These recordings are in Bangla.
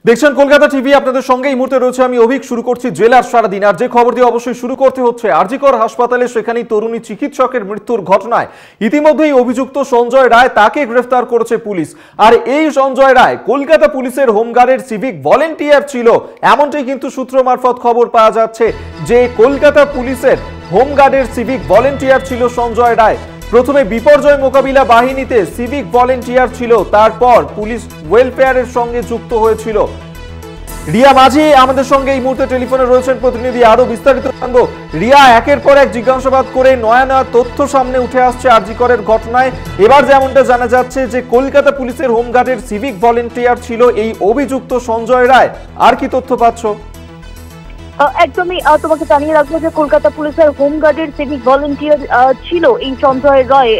দেখছেন কলকাতা টিভি, আপনাদের সঙ্গে এই মুহূর্তে রয়েছে আমি অভিক। শুরু করছি জেলার সারাদিন। আর যে খবর দিয়ে অবশ্যই শুরু করতে হচ্ছে আরজিকর হাসপাতালে সেখানেই তরুণী চিকিৎসকের মৃত্যুর ঘটনায় ইতিমধ্যেই অভিযুক্ত সঞ্জয় রায়, তাকে গ্রেফতার করেছে পুলিশ। আর এই সঞ্জয় রায় কলকাতা পুলিশের হোমগার্ডের সিভিক ভলেন্টিয়ার ছিল, এমনটাই কিন্তু সূত্র মারফত খবর পাওয়া যাচ্ছে যে কলকাতা পুলিশের হোমগার্ডের সিভিক ভলেন্টিয়ার ছিল সঞ্জয় রায়। প্রথমে বিপর্যয় মোকাবিলা বাহিনীতে সিভিক ভলেন্টিয়ার ছিল, তারপর পুলিশ ওয়েলফেয়ারের সঙ্গে যুক্ত হয়েছিল। রিয়া মাঝি আমাদের সঙ্গে এই মুহূর্তে টেলিফোনে রয়েছেন প্রতিনিধি, আরো বিস্তারিত জানবো। রিয়া, একের পর এক জিজ্ঞাসাবাদ করে নয়া নয়া তথ্য সামনে উঠে আসছে আরজিকরের ঘটনায়। এবার যেমনটা জানা যাচ্ছে যে কলকাতা পুলিশের হোমগার্ডের সিভিক ভলেন্টিয়ার ছিল এই অভিযুক্ত সঞ্জয় রায়। আর কি তথ্য পাচ্ছ? একদমই তোমাকে জানিয়ে রাখবো যে কলকাতা পুলিশের হোমগার্ডের সিভিক ভলেন্টিয়ার ছিল এই সঞ্জয় রায়,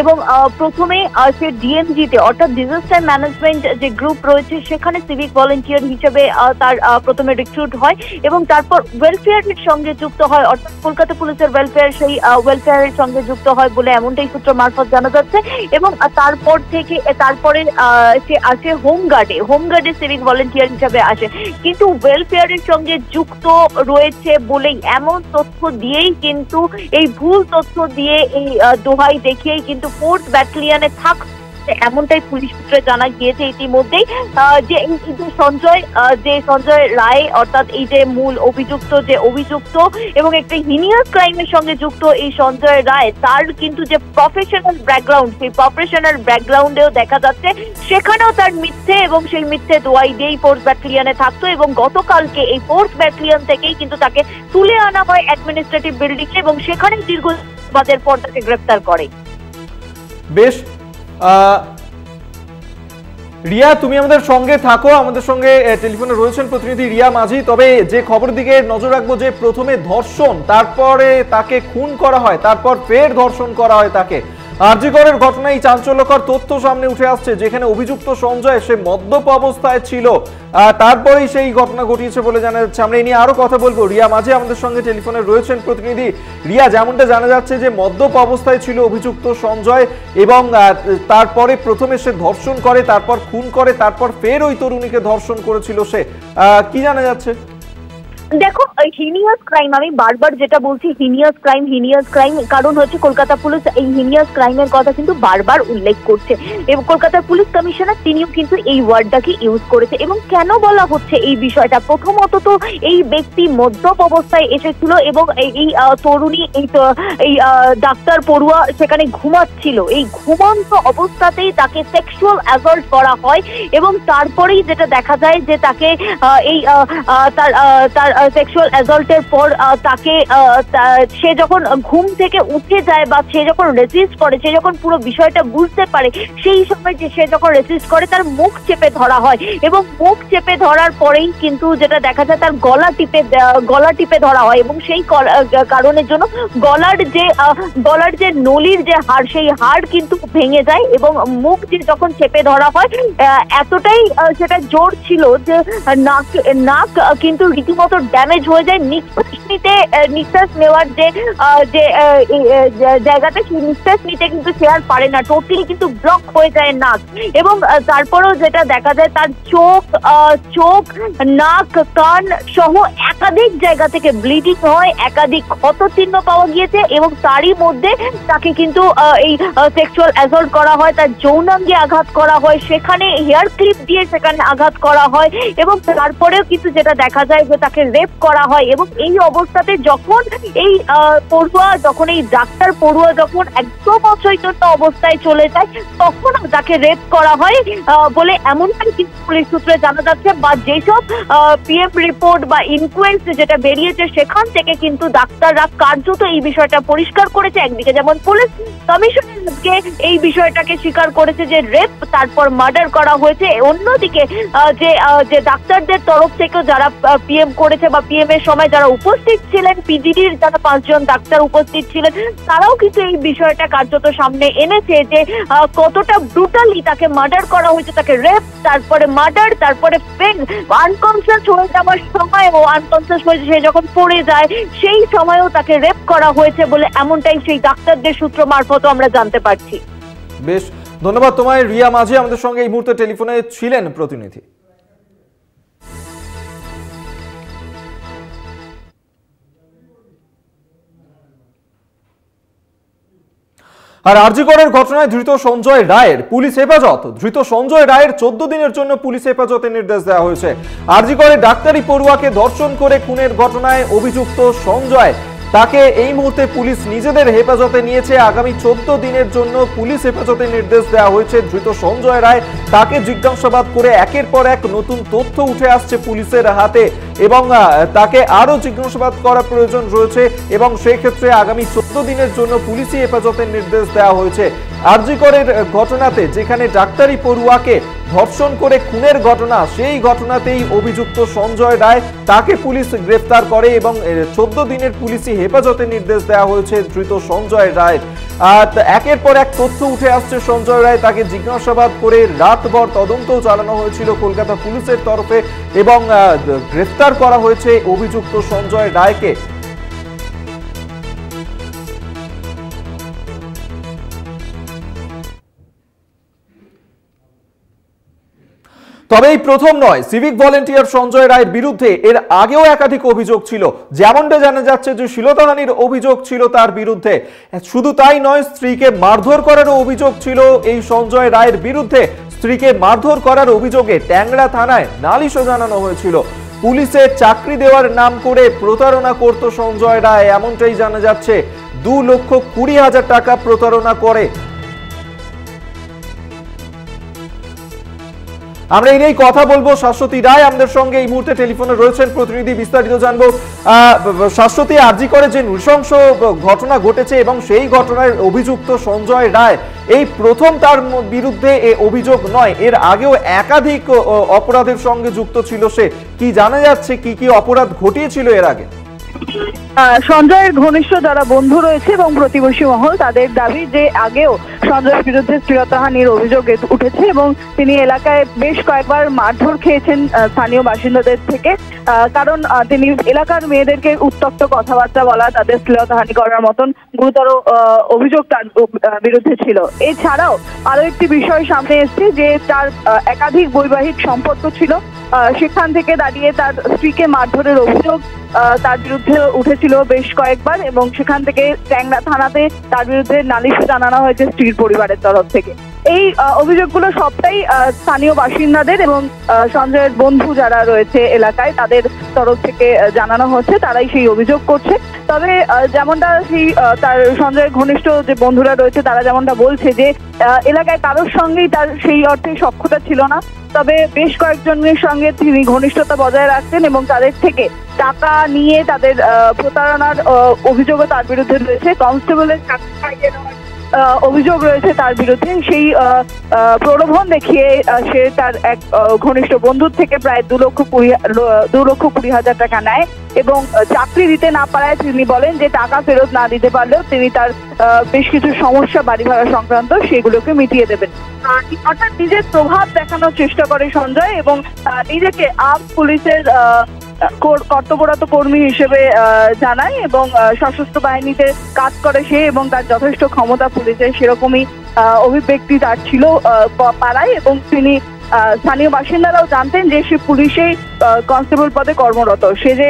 এবং প্রথমে সে ডিএমজিতে অর্থাৎ ডিজাস্টার ম্যানেজমেন্ট যে গ্রুপ রয়েছে সেখানে সিভিক ভলেন্টিয়ার হিসেবে তার প্রথমে রিক্রুট হয় এবং তারপর ওয়েলফেয়ারের সঙ্গে যুক্ত হয়, অর্থাৎ কলকাতা পুলিশের ওয়েলফেয়ার সেই ওয়েলফেয়ারের সঙ্গে যুক্ত হয় বলে এমনটাই সূত্র মারফত জানা যাচ্ছে। এবং তারপর থেকে তারপরে সে আসে হোমগার্ডে সিভিক ভলেন্টিয়ার হিসেবে আসে, কিন্তু ওয়েলফেয়ারের সঙ্গে যুক্ত রয়েছে বলেই এমন তথ্য দিয়েই কিন্তু এই ভুল তথ্য দিয়ে এই দোহাই দেখিয়েই কিন্তু 4th ব্যাটালিয়নে এমনটাই পুলিশ সূত্রে জানা গিয়েছে ইতিমধ্যেই যে সঞ্জয় রায় অর্থাৎ এই যে মূল অভিযুক্ত এবং একটা হিনিয়াস ক্রাইমের সঙ্গে যুক্ত এই সঞ্জয় রায়, তার কিন্তু যে প্রফেশনাল ব্যাকগ্রাউন্ড, সেই প্রফেশনাল ব্যাকগ্রাউন্ডেও দেখা যাচ্ছে সেখানেও তার মিথ্যে এবং সেই মিথ্যে দোয়াই দিয়েই 4th ব্যাটালিয়নে থাকতো। এবং গতকালকে এই 4th ব্যাটালিয়ন থেকেই কিন্তু তাকে তুলে আনা হয় অ্যাডমিনিস্ট্রেটিভ বিল্ডিং এবং সেখানে দীর্ঘবাদের পর তাকে গ্রেফতার করে। বেশ, রিয়া তুমি আমাদের সঙ্গে থাকো, আমাদের সঙ্গে টেলিফোনে রয়েছেন প্রতিনিধি রিয়া মাঝি। তবে যে খবর দিকে নজর রাখবো যে প্রথমে ধর্ষণ, তারপরে তাকে খুন করা হয়, তারপর ফের ধর্ষণ করা হয় তাকে। আরজিকরের ঘটনায় চাঞ্চল্যকর তথ্য সামনে উঠে আসছে, যেখানে অভিযুক্ত সঞ্জয় সে মদ্যপ অবস্থায় ছিল, তারপরেই সেই ঘটনা ঘটিয়েছে বলে জানা যাচ্ছে। আমরা এই নিয়ে আরো কথা বলবো। রিয়া মাঝি আমাদের সঙ্গে টেলিফোনে রয়েছেন প্রতিনিধি। রিয়া, যেমনটা জানা যাচ্ছে যে মদ্যপ অবস্থায় ছিল অভিযুক্ত সঞ্জয় এবং তারপরে প্রথমে সে ধর্ষণ করে, তারপর খুন করে, তারপর ফের ওই তরুণীকে ধর্ষণ করেছিল সে। কি জানা যাচ্ছে? দেখো, হিনিয়াস ক্রাইম, আমি বারবার যেটা বলছি হিনিয়াস ক্রাইম, কারণ হচ্ছে কলকাতা পুলিশ এই হিনিয়াস ক্রাইমের কথা কিন্তু বারবার উল্লেখ করছে এবং কলকাতার পুলিশ কমিশনার তিনিও কিন্তু এই ওয়ার্ডটাকে ইউজ করেছে। এবং কেন বলা হচ্ছে এই বিষয়টা? প্রথমত তো এই ব্যক্তি মদ্যপ অবস্থায় এসেছিল এবং এই তরুণী এই ডাক্তার পড়ুয়া সেখানে ঘুমাচ্ছিল, এই ঘুমন্ত অবস্থাতেই তাকে সেক্সুয়াল অ্যাসল্ট করা হয় এবং তারপরেই যেটা দেখা যায় যে তাকে এই তার সেক্সুয়াল অ্যাসল্টের পর তাকে সে যখন ঘুম থেকে উঠে যায় বা সে যখন রেজিস্ট করে, সে যখন পুরো বিষয়টা বুঝতে পারে, সেই সময় যে সে যখন রেজিস্ট করে তার মুখ চেপে ধরা হয় এবং মুখ চেপে ধরার পরেই কিন্তু যেটা দেখা যায় তার গলা টিপে ধরা হয় এবং সেই কারণের জন্য গলার যে নলির যে হাড়, সেই হাড় কিন্তু ভেঙে যায় এবং মুখ যে যখন চেপে ধরা হয় এতটাই সেটা জোর ছিল যে নাক কিন্তু রীতিমতো ড্যামেজ হয়ে যায়। নিঃশ্বাস নেওয়ার যে জায়গাটা, সেই নিঃশ্বাস নিতে কিন্তু সে আর পারে না, টোটালি কিন্তু ব্লক হয়ে যায় নাক। এবং তারপরেও যেটা দেখা যায় তার চোখ, নাক, কান সহ একাধিক জায়গা থেকে ব্লিডিং হয়, একাধিক ক্ষতচিহ্ন পাওয়া গিয়েছে এবং তারই মধ্যে তাকে কিন্তু এই সেক্সুয়াল অ্যাসল্ট করা হয়, তার যৌনাঙ্গে আঘাত করা হয়, সেখানে হেয়ার ক্লিপ দিয়ে সেখানে আঘাত করা হয় এবং তারপরেও কিন্তু যেটা দেখা যায় যে তাকে রেপ করা হয়। এবং এই অবস্থাতে যখন এই ডাক্তার পড়ুয়া যখন একদম অচৈতন্য অবস্থায় চলে যায়, তখন তাকে রেপ করা হয় বলে এমনটাই কিন্তু পুলিশ সূত্রে জানা যাচ্ছে। বা যেসব পিএম রিপোর্ট বা ইনকোয়েস্ট যেটা বেরিয়েছে সেখান থেকে কিন্তু ডাক্তাররা কার্যত এই বিষয়টা পরিষ্কার করেছে। একদিকে যেমন পুলিশ কমিশনারকে এই বিষয়টাকে স্বীকার করেছে যে রেপ তারপর মার্ডার করা হয়েছে, অন্যদিকে যে ডাক্তারদের তরফ থেকেও যারা পিএম করেছে বা পিএম এর সময় যারা উপস্থিত ছিলেন, পিজিডির যারা 5 জন ডাক্তার উপস্থিত ছিলেন, তারাও কিন্তু এই বিষয়টা কার্যত সামনে এনেছে যে কতটা ব্রুটালি তাকে মার্ডার করা হয়েছে, তাকে রেপ, তারপরে মার্ডার, তারপরে আনকনসিয়াস হয়ে যাওয়ার সময় ও আনকনসিয়াস হয়ে সে যখন পড়ে যায় সেই সময়ও তাকে রেপ করা হয়েছে বলে এমনটাই সেই ডাক্তারদের সূত্র মারফত আমরা জানতে পারছি। বেশ, ধন্যবাদ তোমায় রিয়া মাঝি, আমাদের সঙ্গে এই মুহূর্তে টেলিফোনে ছিলেন প্রতিনিধি। আর আরজিকরের ঘটনায় ধৃত সঞ্জয় রায়ের পুলিশ হেফাজত। ধৃত সঞ্জয় রায়ের 14 দিনের জন্য পুলিশ হেফাজতের নির্দেশ দেওয়া হয়েছে। আরজিকরে ডাক্তারি পড়ুয়াকে ধর্ষণ করে খুনের ঘটনায় অভিযুক্ত সঞ্জয়, তাকে এই মুহূর্তে পুলিশ নিজেদের হেফাজতে নিয়েছে। আগামী 14 দিনের জন্য পুলিশ হেফাজতে নির্দেশ দেওয়া হয়েছে। ধৃত সঞ্জয় রায়, তাকে জিজ্ঞাসাবাদ করে একের পর এক নতুন তথ্য উঠে আসছে পুলিশের হাতে এবং তাকে আরো জিজ্ঞাসাবাদ করা প্রয়োজন রয়েছে এবং সেই ক্ষেত্রে আগামী 14 দিনের জন্য পুলিশি হেফাজতের নির্দেশ দেওয়া হয়েছে। আরজিকরের ঘটনাতে যেখানে ডাক্তারি পড়ুয়াকে ধর্ষণ করে খুনের ঘটনা, সেই ঘটনাতেই অভিযুক্ত সঞ্জয় রায়, তাকে পুলিশ গ্রেফতার করে এবং 14 দিনের পুলিশি হেফাজতে নির্দেশ দেওয়া হয়েছে ধৃত সঞ্জয় রায়। আর একের পর এক তথ্য উঠে আসছে সঞ্জয় রায়, তাকে জিজ্ঞাসাবাদ করে রাতভর তদন্ত চালানো হয়েছিল কলকাতা পুলিশের তরফে এবং গ্রেফতার করা হয়েছে অভিযুক্ত সঞ্জয় রায়কে। তবে এই প্রথম নয়, সিভিক ভলেন্টিয়ার সঞ্জয় রায়ের বিরুদ্ধে এর আগেও একাধিক অভিযোগ ছিল। যেমনটা জানা যাচ্ছে যে শ্লীলতাহানির অভিযোগ ছিল তার বিরুদ্ধে। শুধু তাই নয়, স্ত্রীকে মারধর করারও অভিযোগ ছিল এই সঞ্জয় রায়ের বিরুদ্ধে। স্ত্রীকে মারধর করার অভিযোগে ট্যাংরা থানায় নালিশও জানানো হয়েছিল। পুলিশের চাকরি দেওয়ার নাম করে প্রতারণা করত সঞ্জয় রায়, এমনটাই জানা যাচ্ছে। 2,20,000 টাকা প্রতারণা করে। আমরা এই নিয়ে কথা বলবো। শাশ্বতী রায় আমাদের সঙ্গে এই মুহূর্তে টেলিফোনে রয়েছেন, প্রতিনিধি, বিস্তারিত জানবো। শাশ্বতী, আরজিকরে যে নৃশংস ঘটনা ঘটেছে এবং সেই ঘটনার অভিযুক্ত সঞ্জয় রায় এই প্রথম তার বিরুদ্ধে এ অভিযোগ নয়, এর আগেও একাধিক অপরাধের সঙ্গে যুক্ত ছিল সে। কি জানা যাচ্ছে, কি কি অপরাধ ঘটিয়েছিল এর আগে? সঞ্জয়ের ঘনিষ্ঠ যারা বন্ধু রয়েছে এবং প্রতিবেশী মহল, তাদের দাবি যে আগেও সঞ্জয়ের বিরুদ্ধে শ্লীলতাহানির অভিযোগ উঠেছে এবং তিনি এলাকায় বেশ কয়েকবার মারধর খেয়েছেন স্থানীয় বাসিন্দাদের থেকে। কারণ তিনি এলাকার মেয়েদেরকে উত্তপ্ত কথাবার্তা বলা, তাদের শ্লীলতাহানি করার মতন গুরুতর অভিযোগ তার বিরুদ্ধে ছিল। এছাড়াও আরো একটি বিষয় সামনে এসেছে যে তার একাধিক বৈবাহিক সম্পর্ক ছিল। সেখান থেকে দাঁড়িয়ে তার স্ত্রীকে মারধরের অভিযোগ তার বিরুদ্ধে উঠেছিল বেশ কয়েকবার এবং সেখান থেকে ট্যাংরা থানাতে তার বিরুদ্ধে নালিশ জানানো হয়েছে স্ত্রীর পরিবারের তরফ থেকে। এই অভিযোগগুলো সবটাই স্থানীয় বাসিন্দাদের এবং সঞ্জয়ের বন্ধু যারা রয়েছে এলাকায় তাদের তরফ থেকে জানানো হচ্ছে, তারাই সেই অভিযোগ করছে। তবে যেমনটা সেই তার সঞ্জয়ের ঘনিষ্ঠ যে বন্ধুরা রয়েছে তারা যেমনটা বলছে যে এলাকায় কারোর সঙ্গেই তার সেই অর্থে সখ্যতা ছিল না, তবে বেশ কয়েকজনের সঙ্গে তিনি ঘনিষ্ঠতা বজায় রাখতেন এবং তাদের থেকে টাকা নিয়ে তাদের প্রতারণার অভিযোগও তার বিরুদ্ধে রয়েছে। কনস্টেবলের চাকরি পাইয়ে নেওয়ার অভিযোগ রয়েছে তার বিরুদ্ধে। সেই প্রলোভন দেখিয়ে সে তার এক ঘনিষ্ঠ বন্ধুর থেকে প্রায় 2,20,000 টাকা নেয় এবং চাকরি দিতে না পারায় তিনি বলেন যে টাকা ফেরত না দিতে পারলেও তিনি তার বেশ কিছু সমস্যা বাড়ি ভাড়া সংক্রান্ত সেগুলোকে মিটিয়ে দেবেন। অর্থাৎ নিজের প্রভাব দেখানোর চেষ্টা করে সঞ্জয় এবং নিজেকে আম পুলিশের কর্তব্যরত কর্মী হিসেবে জানায় এবং সশস্ত্র বাহিনীতে কাজ করে সে এবং তার যথেষ্ট ক্ষমতা পুলিশের সেরকমই অভিব্যক্তি তার ছিল পাড়ায় এবং তিনি স্থানীয় বাসিন্দারাও জানতেন যে সে পুলিশে কনস্টেবল পদে কর্মরত। সে যে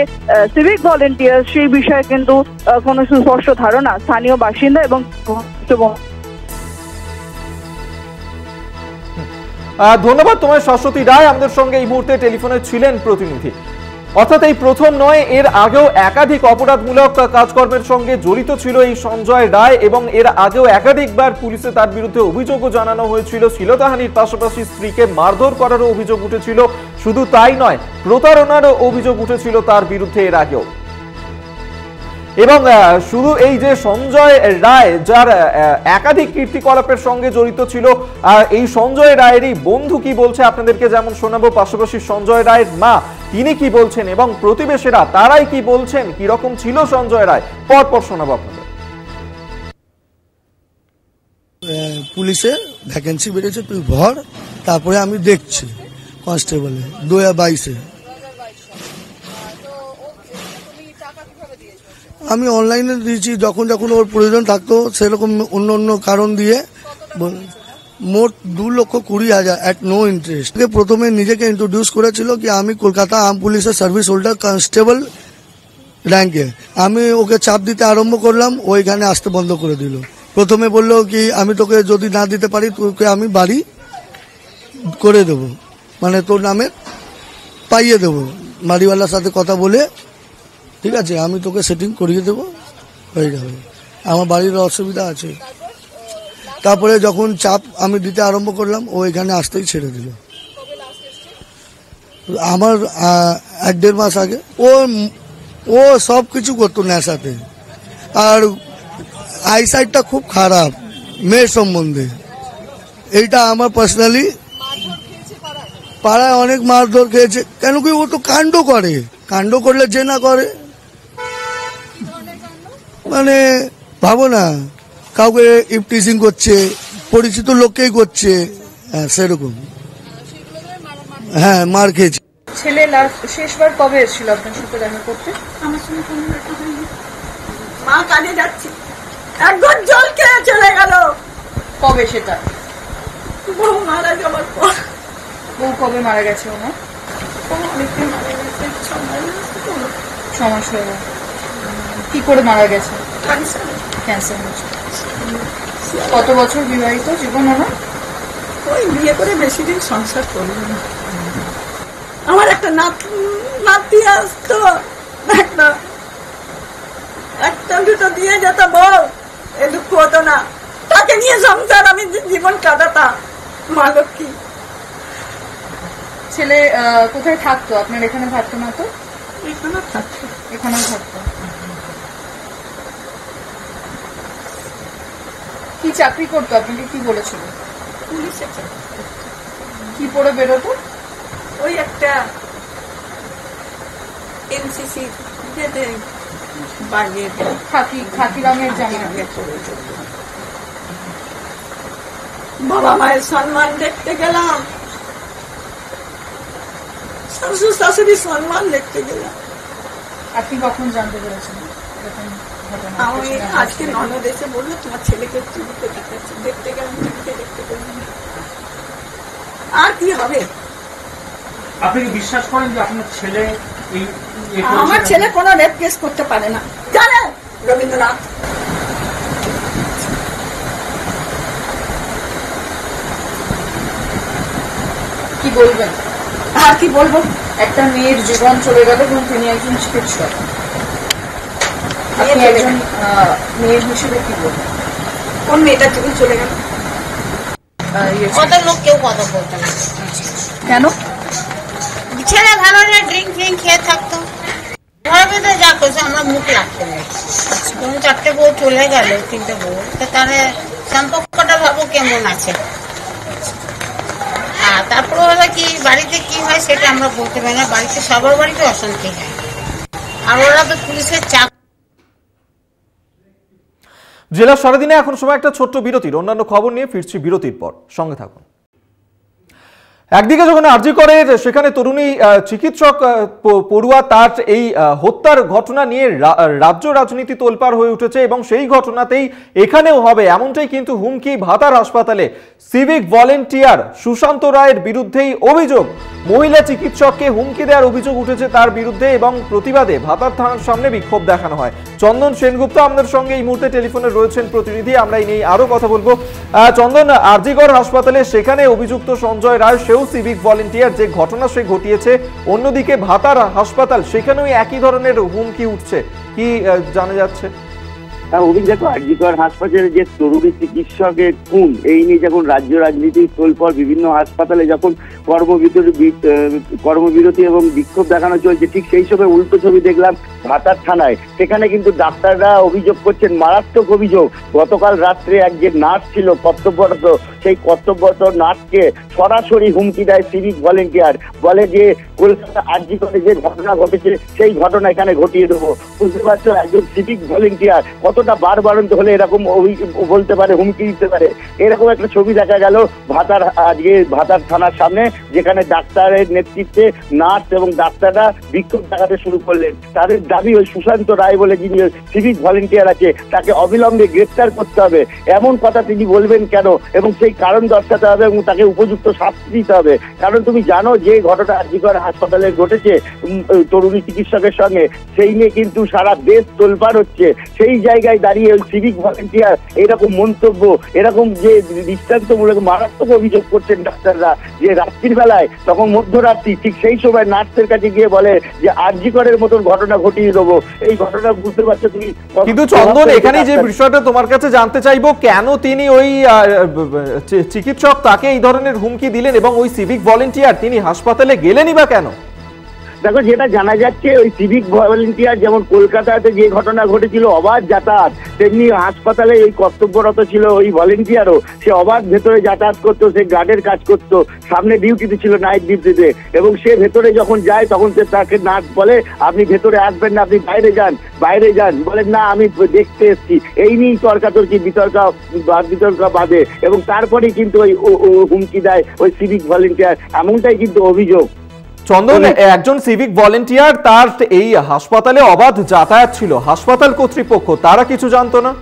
সিভিক ভলেন্টিয়ার সেই বিষয়ে কিন্তু কোনো সুস্পষ্ট ধারণা স্থানীয় বাসিন্দা এবং ধন্যবাদ তোমায় শাশ্বতী রায়, আমাদের সঙ্গে এই মুহূর্তে টেলিফোনে ছিলেন প্রতিনিধি। অর্থাৎ এই প্রথম নয়, এর আগেও একাধিক অপরাধমূলক কাজকর্মের সঙ্গে জড়িত ছিল এই সঞ্জয় রায় এবং এর আগেও একাধিকবার পুলিশে তার বিরুদ্ধে অভিযোগও জানানো হয়েছিল। শ্লীলতাহানির পাশাপাশি স্ত্রীকে মারধর করারও অভিযোগ উঠেছিল। শুধু তাই নয়, প্রতারণারও অভিযোগ উঠেছিল তার বিরুদ্ধে এর আগেও। এবং শুধু এই যে সঞ্জয় রায়, যার একাধিক কীর্তিকলাপের সঙ্গে জড়িত ছিল, এই সঞ্জয় রায়েরই বন্ধু কি বলছে আপনাদেরকে যেমন শোনাবো, পাশাপাশি সঞ্জয় রায়ের মা তিনি কি বলছেন এবং প্রতিবেশীরা তারাই কি বলছেন, কি রকম ছিল সঞ্জয় রায়, পরপর শোনাবো আপনাদের। পুলিশে ভ্যাকেন্সি বেরিয়েছে, তুই ভর, তারপরে আমি দেখছি কনস্টেবলে 2022-এ। আমি অনলাইনে দিয়েছি, যখন যখন ওর প্রয়োজন থাকতো সেরকম অন্য অন্য কারণ দিয়ে। মোট 2,20,000 অ্যাট নো ইন্টারেস্ট। প্রথমে নিজেকে ইন্ট্রোডিউস করেছিল কি আমি কলকাতা আর্ম পুলিশের সার্ভিস হোল্ডার কনস্টেবল র্যাঙ্কে। আমি ওকে চাপ দিতে আরম্ভ করলাম, ওইখানে আসতে বন্ধ করে দিল। প্রথমে বললো কি আমি তোকে যদি না দিতে পারি তোকে আমি বাড়ি করে দেবো, মানে তোর নামে পাইয়ে দেবো, বাড়িওয়ালার সাথে কথা বলে ঠিক আছে আমি তোকে সেটিং করিয়ে দেবো, হয়ে যাবে, আমার বাড়ির অসুবিধা আছে। তারপরে যখন চাপ আমি দিতে আরম্ভ করলাম ও এখানে আসতেই ছেড়ে দিল। আমার 1-1.5 মাস আগে ও সব কিছু করতো নেশাতে, আর আইসাইটটা খুব খারাপ মেয়ের সম্বন্ধে। এইটা আমার পার্সোনালি পাড়ায় অনেক মারধর খেয়েছে, কেন কি ও তো কাণ্ড করে, কাণ্ড করলে যে না করে, মানে ভাবো না কাউকে ইফটিজিং করছে, পরিচিত লোককেই করছে, হ্যাঁ সেরকম, হ্যাঁ মার খেয়েছে। ছেলে শেষবার কবে এসেছিল আপনার সাথে দেখা করতে? আমার সঙ্গে কোনো দেখা হয়নি। মা কাজে যাচ্ছে, একবার জল খেয়ে চলে গেল। কবে সেটা? বউ মারা যাওয়ার পর। বউ কবে মারা গেছে ওনার? অনেকদিন মারা গেছে, 6 মাস হয়ে গেল। কি করে মারা গেছে? ক্যান্সার। ক্যান্সার হয়েছে। কত বছর বিবাহিত জীবন ওনার? ওই বিয়ে করে বেশি দিন সংসার করল না। আমার একটা নাতি আসতো, একটা দুটো দিয়ে যেত বউ, এ দুঃখ হতো না, তাকে নিয়ে সংসার আমি জীবন কাটাতাম। মা লক্ষ্মী। ছেলে কোথায় থাকতো? আপনার এখানে থাকতো না তো? এখানে থাকতো। এখানেও থাকতো। কি চাকরি করতো? আপনাকে কি বলেছিল? পুলিশে চাকরি। কি পরে বেরোতো? ওই একটা এনসিসি যেতে বাইরে খাকি রঙের জামা। বাবা মায়ের সম্মান দেখতে গেলাম, শ্বশুর শাশুড়ির সম্মান দেখতে গেলাম। আপনি কখন জানতে পেরেছেন এরকম ঘটনা? আমি আজকে ননদ এসে বললো তোমার ছেলেকে টিভিতে দেখাচ্ছে, দেখতে গেলাম, টিভিতে দেখতে গেলাম। আর কি হবে? আপনি কি বিশ্বাস করেন যে আপনার ছেলে আমার ছেলে কোনো রেপ কেস করতে পারে না, জানেন রবীন্দ্রনাথ? কি বলবেন? আর কি বলবো? একটা মেয়ের জীবন চলে গেল এবং তিনি একজন চিকিৎসক। আপনি একজন মেয়ের হিসেবে কি বলবেন? কোন মেয়েটার জীবন চলে গেল? কত লোক কেউ কথা বলতো না। কেন? ছেলে ভালো না, ড্রিঙ্ক ফ্রিঙ্ক খেয়ে থাকতো, ঘরের ভিতরে যা করছে আমরা মুখ লাগতো না। 4টে বউ চলে গেল, 3টে বউ, তো তাহলে সম্পর্কটা ভাবো কেমন আছে। আর তারপরে হলো কি বাড়িতে কি হয় সেটা আমরা বলতে পারি না, বাড়িতে সবার বাড়িতে অশান্তি হয়, আর ওরা তো পুলিশের চাপ। জেলার সারাদিনে এখন সময় একটা ছোট্ট বিরতির, অন্যান্য খবর নিয়ে ফিরছি বিরতির পর, সঙ্গে থাকুন। একদিকে যখন আরজি করে সেখানে তরুণী চিকিৎসক পড়ুয়া তার এই হত্যার ঘটনা নিয়ে রাজ্য রাজনীতি তোলপাড় হয়ে উঠেছে এবং সেই ঘটনাতেই এখানেও হবে এমনটাই কিন্তু হুমকি ভাতার হাসপাতালে সিভিক ভলেন্টিয়ার সুশান্ত রায়ের বিরুদ্ধেই অভিযোগ। মহিলা চিকিৎসককে হুমকি দেওয়ার অভিযোগ উঠেছে তার বিরুদ্ধে এবং প্রতিবাদে ভাতার থানার সামনে বিক্ষোভ দেখানো হয়। চন্দন সেনগুপ্ত আমাদের সঙ্গে এই মুহূর্তে টেলিফোনে রয়েছেন প্রতিনিধি, আমরা এই নিয়ে আরো কথা বলবো। চন্দন, আরজিকর হাসপাতালে সেখানে অভিযুক্ত সঞ্জয় রায় সেও সিভিক ভলেন্টিয়ার, যে ঘটনা সে ঘটিয়েছে, অন্যদিকে ভাতার হাসপাতাল সেখানেও একই ধরনের হুমকি উঠছে, কি জানা যাচ্ছে? অভিযোগ আরজিকর হাসপাতালে যে তরুণী চিকিৎসকের খুন, এই নিয়ে যখন রাজ্য রাজনীতির তোলপাড়, বিভিন্ন হাসপাতালে যখন কর্মবিরতি এবং বিক্ষোভ দেখানো চলছে, ঠিক সেই সময় উল্টো ছবি দেখলাম ভাতার থানায়। সেখানে কিন্তু ডাক্তাররা অভিযোগ করছেন, মারাত্মক অভিযোগ। গতকাল রাত্রে এক যে নার্স ছিল কর্তব্যরত, সেই কর্তব্যরত নার্সকে সরাসরি হুমকি দেয় সিভিক ভলেন্টিয়ার, বলে যে কলকাতা আরজিকরে যে ঘটনা ঘটেছে সেই ঘটনা এখানে ঘটিয়ে দেবো। বুঝতে পারছো, একজন সিভিক ভলেন্টিয়ার কতটা বারবারন্ত হলে এরকম বলতে পারে, হুমকি দিতে পারে। এরকম একটা ছবি দেখা গেল ভাতার থানার সামনে, যেখানে ডাক্তারের নেতৃত্বে নার্স এবং ডাক্তাররা বিক্ষোভ দেখাতে শুরু করলেন। তাদের দাবি ওই সুশান্ত রায় বলে যিনি সিভিক ভলেন্টিয়ার আছে, তাকে অবিলম্বে গ্রেপ্তার করতে হবে। এমন কথা তিনি বলবেন কেন, এবং সেই সেই কারণ দর্শাতে হবে এবং তাকে উপযুক্ত শাস্তি দিতে হবে। কারণ তুমি জানো যে ঘটনা আরজিকর হাসপাতালে ঘটেছে তরুণী চিকিৎসকের সঙ্গে, সেই নিয়ে কিন্তু সারা দেশ তোলপাড় হচ্ছে। সেই জায়গায় দাঁড়িয়ে ওই সিভিক ভলেন্টিয়ার এরকম মন্তব্য, এরকম যে দৃষ্টান্তমূলক মারাত্মক অভিযোগ করছেন ডাক্তাররা, যে রাত্রির বেলায় তখন মধ্যরাত্রি ঠিক সেই সময় নার্সের কাছে গিয়ে বলে যে আরজিকরের মতন ঘটনা ঘটিয়ে দেবো। এই ঘটনা বুঝতে পারছো তুমি। কিন্তু চন্দন, এখানে যে বিষয়টা তোমার কাছে জানতে চাইবো, কেন তিনি ওই চিকিৎসক তাকে এই ধরনের হুমকি দিলেন এবং ওই সিভিক ভলেন্টিয়ার তিনি হাসপাতালে গেলেনই বা কেন? দেখো, যেটা জানা যাচ্ছে ওই সিভিক ভলেন্টিয়ার যেমন কলকাতাতে যে ঘটনা ঘটেছিল অবাধ যাতায়াত, তেমনি হাসপাতালে এই কর্তব্যরত ছিল ওই ভলেন্টিয়ারও, সে অবাধ ভেতরে যাতায়াত করতো, সে গার্ডের কাজ করতো, সামনে ডিউটিতে ছিল, নাইট ডিউটিতে, এবং সে ভেতরে যখন যায় তখন সে তাকে নার্স বলে আপনি ভেতরে আসবেন না, আপনি বাইরে যান, বাইরে যান। বলেন না আমি দেখতে এসেছি। এই নিয়েই তর্কাতর্কি বিতর্ক বাঁধে এবং তারপরেই কিন্তু ওই হুমকি দেয় ওই সিভিক ভলেন্টিয়ার, এমনটাই কিন্তু অভিযোগ। চন্দন, একজন সিভিক ভলেন্টিয়ার, তার এই হাসপাতালে অবাধ যাতায়াত ছিল, হাসপাতাল কর্তৃপক্ষ তারা কিছু জানতো না?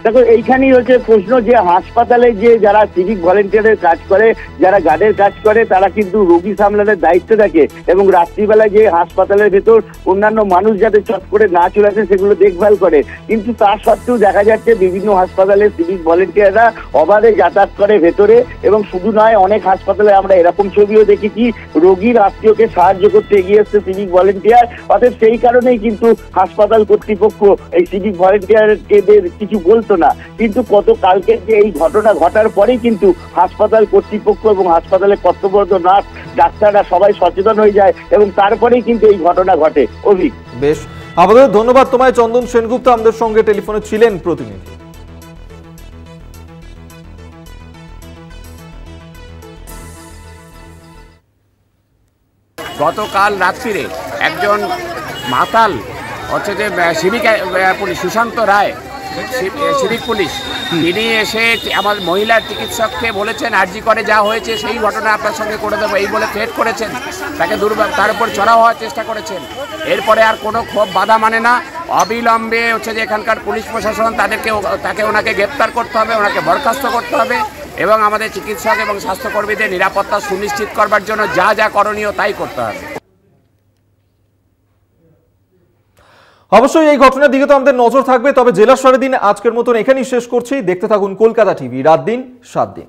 দেখো, এইখানেই হচ্ছে প্রশ্ন যে হাসপাতালে যে যারা সিভিক ভলেন্টিয়ারের কাজ করে, যারা গার্ডের কাজ করে, তারা কিন্তু রোগী সামলানোর দায়িত্বে থাকে এবং রাত্রিবেলায় যে হাসপাতালের ভেতর অন্যান্য মানুষ যাতে চট করে না চলে আসে সেগুলো দেখভাল করে। কিন্তু তা সত্ত্বেও দেখা যাচ্ছে বিভিন্ন হাসপাতালে সিভিক ভলেন্টিয়াররা অবাধে যাতায়াত করে ভেতরে, এবং শুধু নয়, অনেক হাসপাতালে আমরা এরকম ছবিও দেখেছি রোগীর আত্মীয়কে সাহায্য করতে এগিয়ে এসছে সিভিক ভলেন্টিয়ার। অর্থাৎ সেই কারণেই কিন্তু হাসপাতাল কর্তৃপক্ষ এই সিভিক ভলেন্টিয়ারদের কিছু বলতো না। কিন্তু কালকে যে এই ঘটনা ঘটার পরেই কিন্তু হাসপাতাল কর্তৃপক্ষ এবং হাসপাতালে কর্তব্যরত নার্স, ডাক্তাররা সবাই সচেতন হয়ে যায় এবং তারপরেই কিন্তু এই ঘটনা ঘটে। অভিক, বেশ, আপাতত ধন্যবাদ তোমায় চন্দন সেনগুপ্ত, আমাদের সঙ্গে টেলিফোনে ছিলেন প্রতিনিধি। গতকাল রাত্রিরে একজন মাতাল হচ্ছে যে সিভিক পুলিশ সুশান্ত রায়, সিভিক পুলিশ, তিনি এসে আমার মহিলা চিকিৎসককে বলেছেন আরজিকরে যা হয়েছে সেই ঘটনা আপনার সঙ্গে করে দেবো, এই বলে থ্রেট করেছেন, তাকে তার উপর চড়াও হওয়ার চেষ্টা করেছেন। এরপরে আর কোনো ক্ষোভ বাধা মানে না, অবিলম্বে হচ্ছে যে এখানকার পুলিশ প্রশাসন ওনাকে গ্রেপ্তার করতে হবে, ওনাকে বরখাস্ত করতে হবে এবং আমাদের চিকিৎসক এবং স্বাস্থ্যকর্মীদের নিরাপত্তা সুনিশ্চিত করবার জন্য যা যা করণীয় তাই করতে হবে। অবশ্যই এই ঘটনার দিকে তো আমাদের নজর থাকবে। তবে জেলার সারাদিন আজকের মতন এখানেই শেষ করছি। দেখতে থাকুন কলকাতা টিভি, রাত দিন 7 দিন।